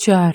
4।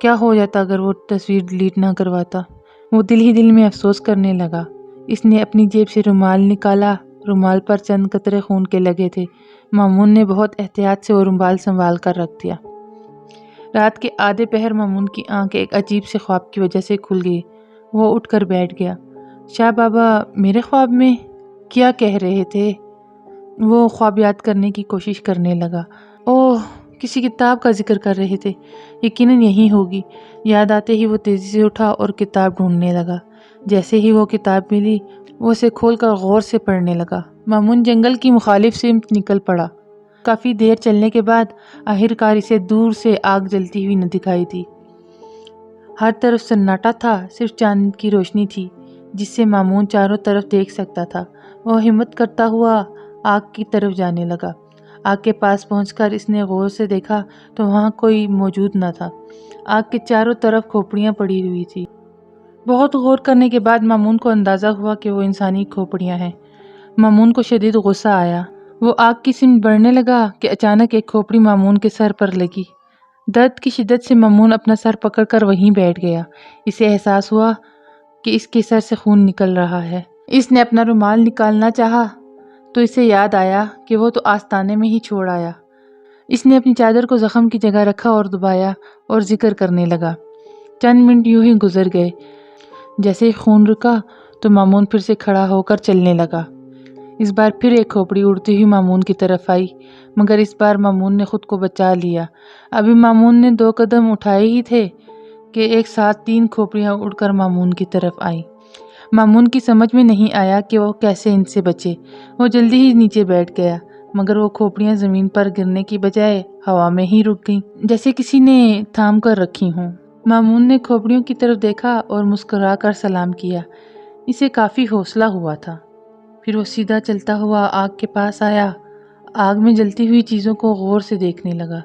کیا ہو جاتا اگر وہ تصویر ڈیلیٹ نہ کرواتا۔ وہ دل ہی دل میں افسوس کرنے لگا۔ اس نے اپنی جیب سے رومال نکالا، رومال پر چند قطرے خون کے لگے تھے۔ مامون نے بہت احتیاط سے وہ رومال سنبھال کر رکھ دیا۔ رات کے آدھے پہر مامون کی آنکھ ایک عجیب سے خواب کی وجہ سے کھل گئی۔ وہ اٹھ کر بیٹھ گیا۔ شاہ بابا میرے خواب میں کیا کہہ رہے تھے؟ وہ خواب یاد کرنے کی کوشش کرنے لگا۔ اوہ، کسی کتاب کا ذکر کر رہے تھے، یقیناً یہی ہوگی۔ یاد آتے ہی وہ تیزی سے اٹھا اور کتاب ڈھونڈنے لگا۔ جیسے ہی وہ کتاب ملی، وہ اسے کھول کر غور سے پڑھنے لگا۔ مامون جنگل کی مخالف سمت نکل پڑا۔ کافی دیر چلنے کے بعد آخرکار اسے دور سے آگ جلتی ہوئی نہ دکھائی دی۔ ہر طرف سناٹا تھا، صرف چاند کی روشنی تھی جس سے مامون چاروں طرف دیکھ سکتا تھا۔ وہ ہمت کرتا ہوا آگ کی طرف جانے لگا۔ آگ کے پاس پہنچ کر اس نے غور سے دیکھا تو وہاں کوئی موجود نہ تھا۔ آگ کے چاروں طرف کھوپڑیاں پڑی ہوئی تھی۔ بہت غور کرنے کے بعد مامون کو اندازہ ہوا کہ وہ انسانی کھوپڑیاں ہیں۔ مامون کو شدید غصہ آیا۔ وہ آگ کی سمت بڑھنے لگا کہ اچانک ایک کھوپڑی مامون کے سر پر لگی۔ درد کی شدت سے مامون اپنا سر پکڑ کر وہیں بیٹھ گیا۔ اسے احساس ہوا کہ اس کے سر سے خون نکل رہا ہے۔ اس نے اپنا رومال نکالنا چاہا تو اسے یاد آیا کہ وہ تو آستانے میں ہی چھوڑ آیا۔ اس نے اپنی چادر کو زخم کی جگہ رکھا اور دبایا اور ذکر کرنے لگا۔ چند منٹ یوں ہی گزر گئے۔ جیسے ہی خون رکا تو مامون پھر سے کھڑا ہو کر چلنے لگا۔ اس بار پھر ایک کھوپڑی اڑتی ہوئی مامون کی طرف آئی، مگر اس بار مامون نے خود کو بچا لیا۔ ابھی مامون نے 2 قدم اٹھائے ہی تھے کہ ایک ساتھ 3 کھوپڑیاں اڑ کر مامون کی طرف آئیں۔ مامون کی سمجھ میں نہیں آیا کہ وہ کیسے ان سے بچے۔ وہ جلدی ہی نیچے بیٹھ گیا، مگر وہ کھوپڑیاں زمین پر گرنے کی بجائے ہوا میں ہی رک گئیں، جیسے کسی نے تھام کر رکھی ہوں۔ مامون نے کھوپڑیوں کی طرف دیکھا اور مسکرا کر سلام کیا۔ اسے کافی حوصلہ ہوا تھا۔ پھر وہ سیدھا چلتا ہوا آگ کے پاس آیا۔ آگ میں جلتی ہوئی چیزوں کو غور سے دیکھنے لگا۔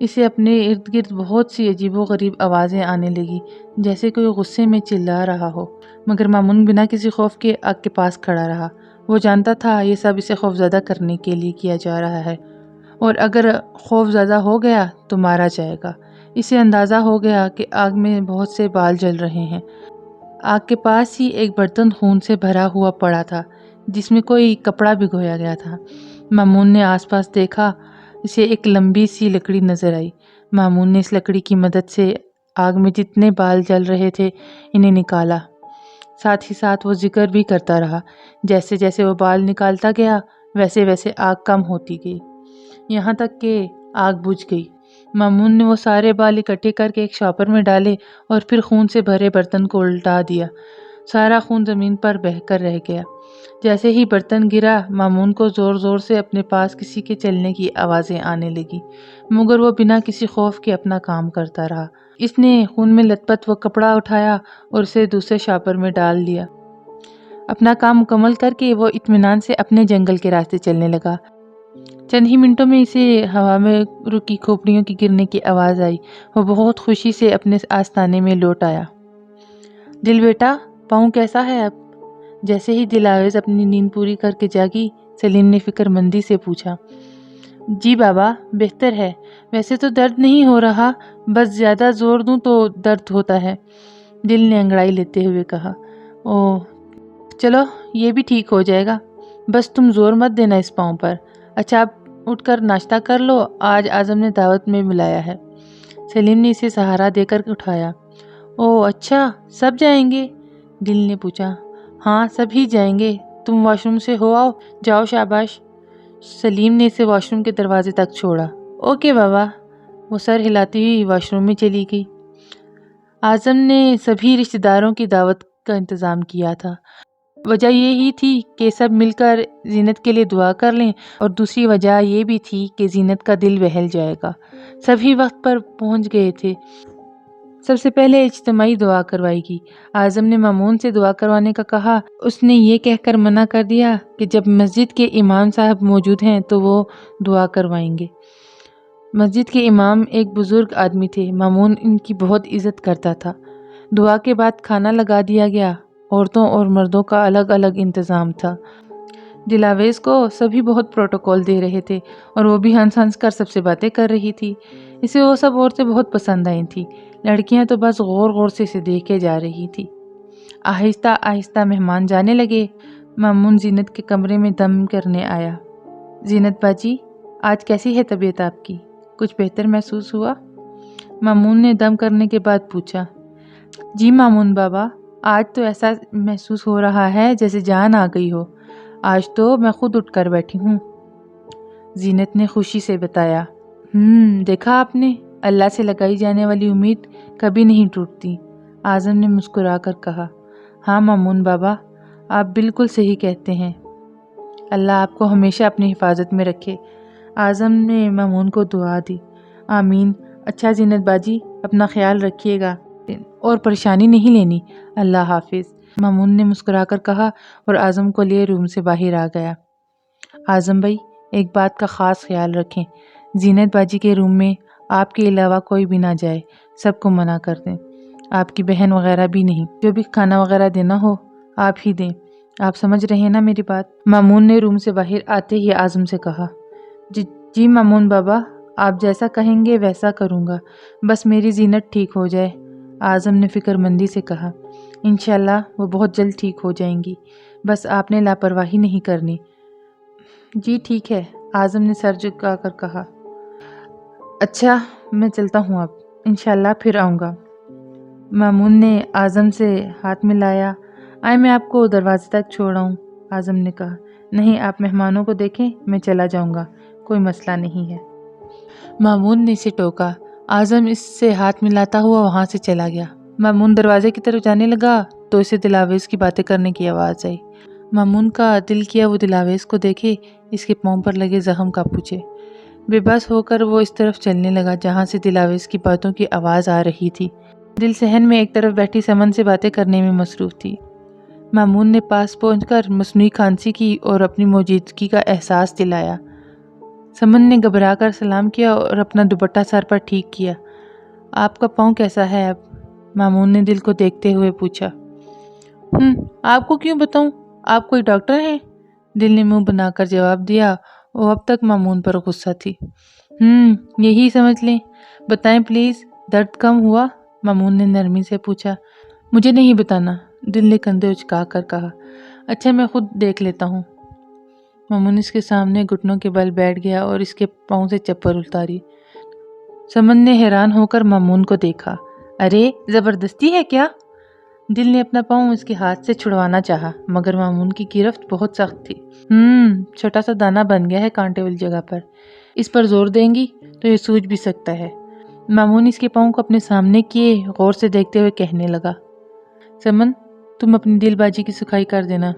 اسے اپنے ارد گرد بہت سی عجیب و غریب آوازیں آنے لگی، جیسے کوئی غصے میں چلا رہا ہو، مگر مامون بنا کسی خوف کے آگ کے پاس کھڑا رہا۔ وہ جانتا تھا یہ سب اسے خوفزدہ کرنے کے لیے کیا جا رہا ہے، اور اگر خوف زدہ ہو گیا تو مارا جائے گا۔ اسے اندازہ ہو گیا کہ آگ میں بہت سے بال جل رہے ہیں۔ آگ کے پاس ہی ایک برتن خون سے بھرا ہوا پڑا تھا، جس میں کوئی کپڑا بھگویا گیا تھا۔ مامون نے آس پاس دیکھا۔ اسے ایک لمبی سی لکڑی نظر آئی۔ مامون نے اس لکڑی کی مدد سے آگ میں جتنے بال جل رہے تھے انہیں نکالا۔ ساتھ ہی ساتھ وہ ذکر بھی کرتا رہا۔ جیسے جیسے وہ بال نکالتا گیا ویسے ویسے آگ کم ہوتی گئی، یہاں تک کہ آگ بجھ گئی۔ مامون نے وہ سارے بال اکٹھے کر کے ایک شاپر میں ڈالے اور پھر خون سے بھرے برتن کو الٹا دیا۔ سارا خون زمین پر بہہ کر رہ گیا۔ جیسے ہی برتن گرا، مامون کو زور زور سے اپنے پاس کسی کے چلنے کی آوازیں آنے لگی، مگر وہ بنا کسی خوف کے اپنا کام کرتا رہا۔ اس نے خون میں لت پت وہ کپڑا اٹھایا اور اسے دوسرے شاپر میں ڈال دیا۔ اپنا کام مکمل کر کے وہ اطمینان سے اپنے جنگل کے راستے چلنے لگا۔ چند ہی منٹوں میں اسے ہوا میں رکی کھوپڑیوں کی گرنے کی آواز آئی۔ وہ بہت خوشی سے اپنے آستانے میں لوٹ آیا۔ دل بیٹا، پاؤں کیسا ہے اب؟ جیسے ہی دل آویز اپنی نیند پوری کر کے جاگی، سلیم نے فکر مندی سے پوچھا۔ جی بابا، بہتر ہے۔ ویسے تو درد نہیں ہو رہا، بس زیادہ زور دوں تو درد ہوتا ہے، دل نے انگڑائی لیتے ہوئے کہا۔ اوہ، چلو یہ بھی ٹھیک ہو جائے گا، بس تم زور مت دینا اس پاؤں پر۔ اچھا اب اٹھ کر ناشتہ کر لو، آج اعظم نے دعوت میں بلایا ہے۔ سلیم نے اسے سہارا دے کر اٹھایا۔ اوہ اچھا، سب جائیں گے؟ دل نے پوچھا۔ ہاں سب ہی جائیں گے، تم واش روم سے ہو آؤ، جاؤ شاباش۔ سلیم نے اسے واش روم کے دروازے تک چھوڑا۔ اوکے بابا۔ وہ سر ہلاتی ہوئی واش روم میں چلی گئی۔ اعظم نے سبھی رشتہ داروں کی دعوت کا انتظام کیا تھا۔ وجہ یہ ہی تھی کہ سب مل کر زینت کے لیے دعا کر لیں، اور دوسری وجہ یہ بھی تھی کہ زینت کا دل بہل جائے گا۔ سبھی وقت پر پہنچ گئے تھے۔ سب سے پہلے اجتماعی دعا کروائی گئی۔ اعظم نے مامون سے دعا کروانے کا کہا۔ اس نے یہ کہہ کر منع کر دیا کہ جب مسجد کے امام صاحب موجود ہیں تو وہ دعا کروائیں گے۔ مسجد کے امام ایک بزرگ آدمی تھے۔ مامون ان کی بہت عزت کرتا تھا۔ دعا کے بعد کھانا لگا دیا گیا۔ عورتوں اور مردوں کا الگ الگ انتظام تھا۔ دلاویز کو سبھی بہت پروٹوکول دے رہے تھے اور وہ بھی ہنس ہنس کر سب سے باتیں کر رہی تھی۔ اسے وہ سب عورتیں بہت پسند آئی تھیں۔ لڑکیاں تو بس غور غور سے اسے دیکھے جا رہی تھی۔ آہستہ آہستہ مہمان جانے لگے۔ مامون زینت کے کمرے میں دم کرنے آیا۔ زینت باجی، آج کیسی ہے طبیعت آپ کی؟ کچھ بہتر محسوس ہوا؟ مامون نے دم کرنے کے بعد پوچھا۔ جی مامون بابا، آج تو ایسا محسوس ہو رہا ہے جیسے جان آ گئی ہو۔ آج تو میں خود اٹھ کر بیٹھی ہوں، زینت نے خوشی سے بتایا۔ دیکھا آپ نے، اللہ سے لگائی جانے والی امید کبھی نہیں ٹوٹتی، اعظم نے مسکرا کر کہا۔ ہاں مامون بابا، آپ بالکل صحیح کہتے ہیں، اللہ آپ کو ہمیشہ اپنی حفاظت میں رکھے، اعظم نے مامون کو دعا دی۔ آمین۔ اچھا زینت باجی، اپنا خیال رکھیے گا اور پریشانی نہیں لینی، اللہ حافظ، مامون نے مسکرا کر کہا اور اعظم کو لیے روم سے باہر آ گیا۔ اعظم بھائی، ایک بات کا خاص خیال رکھیں، زینت باجی کے روم میں آپ کے علاوہ کوئی بھی نہ جائے، سب کو منع کر دیں، آپ کی بہن وغیرہ بھی نہیں، جو بھی کھانا وغیرہ دینا ہو آپ ہی دیں، آپ سمجھ رہے ہیں نا میری بات؟ مامون نے روم سے باہر آتے ہی اعظم سے کہا۔ جی مامون بابا، آپ جیسا کہیں گے ویسا کروں گا، بس میری زینت ٹھیک ہو جائے، اعظم نے فکر مندی سے کہا۔ انشاءاللہ وہ بہت جلد ٹھیک ہو جائیں گی، بس آپ نے لاپرواہی نہیں کرنی۔ جی ٹھیک ہے، اعظم نے سر جھکا کر کہا۔ اچھا میں چلتا ہوں اب، انشاءاللہ پھر آؤں گا۔ مامون نے اعظم سے ہاتھ ملایا۔ آئے میں آپ کو دروازے تک چھوڑ آؤں، اعظم نے کہا۔ نہیں، آپ مہمانوں کو دیکھیں، میں چلا جاؤں گا، کوئی مسئلہ نہیں ہے، مامون نے اسے ٹوکا۔ اعظم اس سے ہاتھ ملاتا ہوا وہاں سے چلا گیا۔ مامون دروازے کی طرف جانے لگا تو اسے دلاویز کی باتیں کرنے کی آواز آئی۔ مامون کا دل کیا وہ دلاویز کو دیکھے، اس کے پاؤں پر لگے زخم کا پوچھے۔ بے بس ہو کر وہ اس طرف چلنے لگا جہاں سے دلاویز کی باتوں کی آواز آ رہی تھی۔ دل صحن میں ایک طرف بیٹھی سمن سے باتیں کرنے میں مصروف تھی۔ مامون نے پاس پہنچ کر مصنوعی کھانسی کی اور اپنی موجودگی کا احساس دلایا۔ سمن نے گھبرا کر سلام کیا اور اپنا دوپٹہ سر پر ٹھیک کیا۔ آپ کا پاؤں کیسا ہے اب؟ مامون نے دل کو دیکھتے ہوئے پوچھا۔ آپ کو کیوں بتاؤں، آپ کوئی ڈاکٹر ہیں؟ دل نے منہ بنا کر جواب دیا۔ وہ اب تک مامون پر غصہ تھی۔ یہی سمجھ لیں، بتائیں پلیز، درد کم ہوا؟ مامون نے نرمی سے پوچھا۔ مجھے نہیں بتانا، دل نے کندھے اچکا کر کہا۔ اچھا میں خود دیکھ لیتا ہوں۔ مامون اس کے سامنے گھٹنوں کے بل بیٹھ گیا اور اس کے پاؤں سے چپل اتاری۔ سمن نے حیران ہو کر مامون کو دیکھا۔ ارے زبردستی ہے کیا؟ دل نے اپنا پاؤں اس کے ہاتھ سے چھڑوانا چاہا مگر مامون کی گرفت بہت سخت تھی۔ چھوٹا سا دانہ بن گیا ہے کانٹے والی جگہ پر، اس پر زور دیں گی تو یہ سوج بھی سکتا ہے۔ مامون اس کے پاؤں کو اپنے سامنے کیے غور سے دیکھتے ہوئے کہنے لگا۔ سمن، تم اپنی دل بازی کی سکھائی کر دینا۔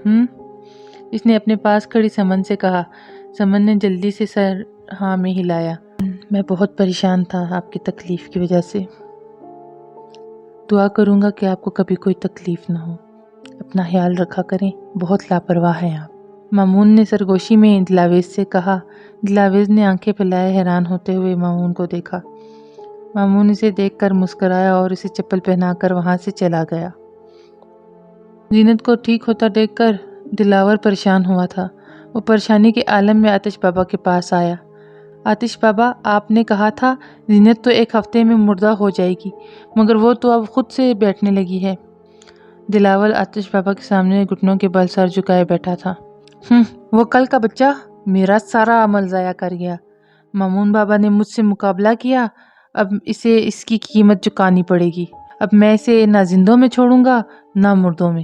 اس نے اپنے پاس کھڑی سمن سے کہا۔ سمن نے جلدی سے سر ہاں میں ہلایا۔ میں بہت پریشان تھا آپ کی تکلیف کی وجہ سے، دعا کروں گا کہ آپ کو کبھی کوئی تکلیف نہ ہو، اپنا خیال رکھا کریں، بہت لاپرواہ ہیں آپ، مامون نے سرگوشی میں دلاویز سے کہا۔ دلاویز نے آنکھیں پھیلائے حیران ہوتے ہوئے مامون کو دیکھا۔ مامون اسے دیکھ کر مسکرایا اور اسے چپل پہنا کر وہاں سے چلا گیا۔ زینت کو ٹھیک ہوتا دیکھ کر دلاور پریشان ہوا تھا۔ وہ پریشانی کے عالم میں آتش بابا کے پاس آیا۔ آتش بابا، آپ نے کہا تھا زینت تو ایک ہفتے میں مردہ ہو جائے گی، مگر وہ تو اب خود سے بیٹھنے لگی ہے۔ دلاور آتش بابا کے سامنے گھٹنوں کے بل سر جھکائے بیٹھا تھا۔ وہ کل کا بچہ میرا سارا عمل ضائع کر گیا۔ مامون بابا نے مجھ سے مقابلہ کیا، اب اسے اس کی قیمت چکانی پڑے گی۔ اب میں اسے نہ زندوں میں چھوڑوں گا نہ مردوں میں۔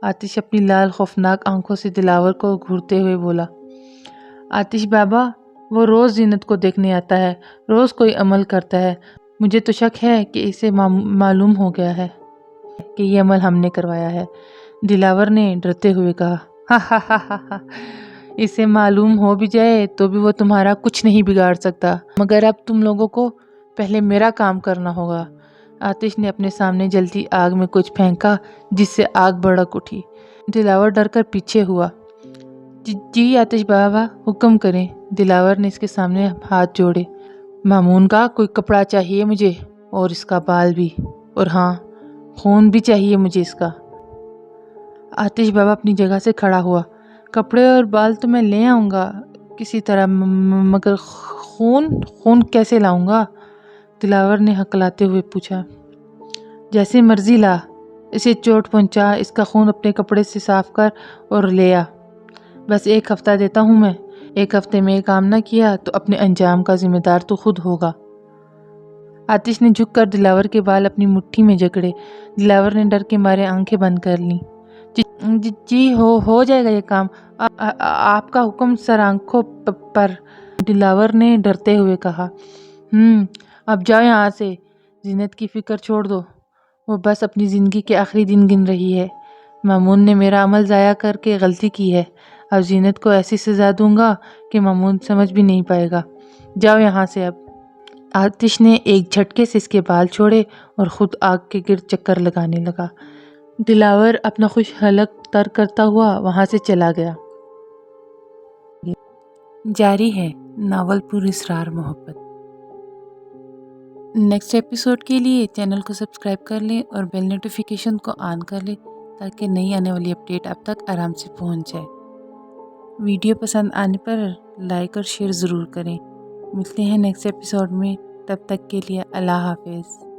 آتش اپنی لال خوفناک آنکھوں سے دلاور کو گھورتے ہوئے بولا۔ آتش بابا، وہ روز زینت کو دیکھنے آتا ہے، روز کوئی عمل کرتا ہے، مجھے تو شک ہے کہ اسے معلوم ہو گیا ہے کہ یہ عمل ہم نے کروایا ہے، دلاور نے ڈرتے ہوئے کہا۔ اسے معلوم ہو بھی جائے تو بھی وہ تمہارا کچھ نہیں بگاڑ سکتا، مگر اب تم لوگوں کو پہلے میرا کام کرنا ہوگا۔ آتش نے اپنے سامنے جلتی آگ میں کچھ پھینکا جس سے آگ بھڑک اٹھی۔ دلاور ڈر کر پیچھے ہوا۔ جی آتش بابا، حکم کریں، دلاور نے اس کے سامنے ہاتھ جوڑے۔ مامون کا کوئی کپڑا چاہیے مجھے، اور اس کا بال بھی، اور ہاں خون بھی چاہیے مجھے اس کا۔ آتش بابا اپنی جگہ سے کھڑا ہوا۔ کپڑے اور بال تو میں لے آؤں گا کسی طرح، مگر خون کیسے لاؤں گا؟ دلاور نے ہکلاتے ہوئے پوچھا۔ جیسے مرضی لا، اسے چوٹ پہنچا، اس کا خون اپنے کپڑے سے صاف کر اور لے آ۔ بس 1 ہفتہ دیتا ہوں میں، 1 ہفتے میں یہ کام نہ کیا تو اپنے انجام کا ذمہ دار تو خود ہوگا۔ آتش نے جھک کر دلاور کے بال اپنی مٹھی میں جکڑے۔ دلاور نے ڈر کے مارے آنکھیں بند کر لیں۔ جی ہو جائے گا یہ کام، آپ کا حکم سر آنکھوں پر، دلاور نے ڈرتے ہوئے کہا۔ اب جاؤ یہاں سے، زینت کی فکر چھوڑ دو، وہ بس اپنی زندگی کے آخری دن گن رہی ہے۔ مامون نے میرا عمل ضائع کر کے غلطی کی ہے، اب زینت کو ایسی سزا دوں گا کہ مامون سمجھ بھی نہیں پائے گا۔ جاؤ یہاں سے اب۔ آتش نے ایک جھٹکے سے اس کے بال چھوڑے اور خود آگ کے گرد چکر لگانے لگا۔ دلاور اپنا خوش حلق تر کرتا ہوا وہاں سے چلا گیا۔ جاری ہے ناول پر اسرار محبت۔ نیکسٹ ایپیسوڈ کے لیے چینل کو سبسکرائب کر لیں اور بیل نوٹیفیکیشن کو آن کر لیں تاکہ نئی آنے والی اپڈیٹ آپ تک آرام سے پہنچ جائے۔ ویڈیو پسند آنے پر لائک اور شیئر ضرور کریں۔ ملتے ہیں نیکسٹ ایپیسوڈ میں، تب تک کے لیے اللہ حافظ۔